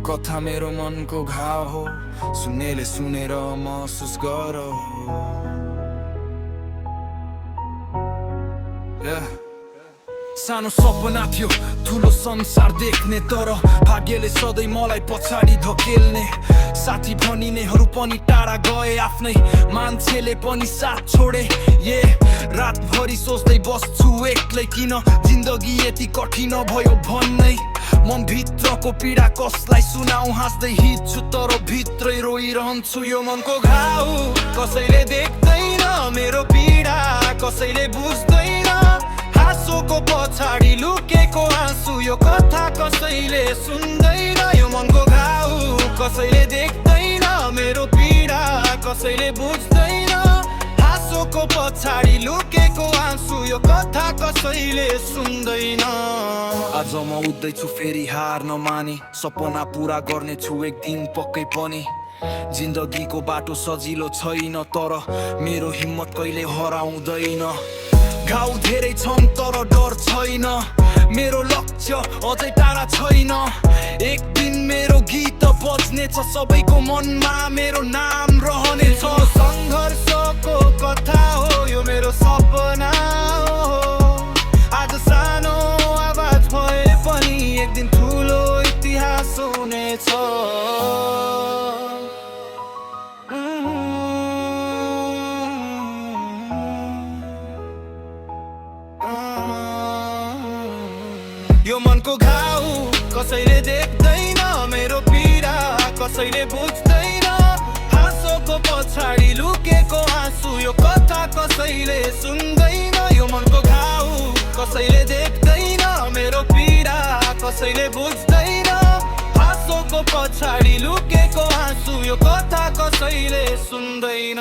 कथा मेरो मनको घाउ हो, सुन्नेले सुनेर महसुस गर। सानो सपना थियो ठुलो संसार देख्ने, तर भाग्यले सधैँ मलाई पछाडि धकेल्ने। साथी भनिनेहरू पनि टाढा गए, आफ्नै मान्छेले पनि साथ छोडे। रातभरि सोच्दै बस्छु एक्लै, किन जिन्दगी यति कठिन भयो भन्नै। मन भित्रको पीडा कसलाई सुनाऊ, हाँस्दै हिँड्छु तर भित्रै रोइरहन्छु। यो मनको घाउ कसैले देख्दैन, मेरो पीडा कसैले बुझ्दैन। हाँसोको पछाडि लुकेको आँसु, यो कथा कसैले सुन्दैन। यो मनको घाउ कसैले देख्दैन, मेरो पीडा कसैले बुझ्दैन। हाँसोको पछाडि लुकेको आँसु, यो कथा कसैले सुन्दैन। आज म उठ्दैछु फेरि हार नमानी, सपना पुरा गर्नेछु एक दिन पक्कै पनि। जिन्दगीको बाटो सजिलो छैन, तर मेरो हिम्मत कहिले हराउँदैन। घाउ धेरै छन् तर डर छैन, मेरो लक्ष्य अझै टाढा छैन। एक दिन मेरो गीत बज्नेछ, सबैको मनमा मेरो नाम रहनेछ। सङ्घर्षको कथा हो यो मेरो सपना हो। आज सानो आवाज भए पनि एक दिन ठुलो इतिहास हुनेछ। यो मनको घाउ कसैले देख्दैन, मेरो पीडा कसैले बुझ्दैन। हाँसोको पछाडि लुकेको आँसु, यो कथा कसैले सुन्दैन। यो मनको घाउ कसैले देख्दैन, मेरो पीडा कसैले बुझ्दैन। हाँसोको पछाडि लुकेको आँसु, यो कथा कसैले सुन्दैन।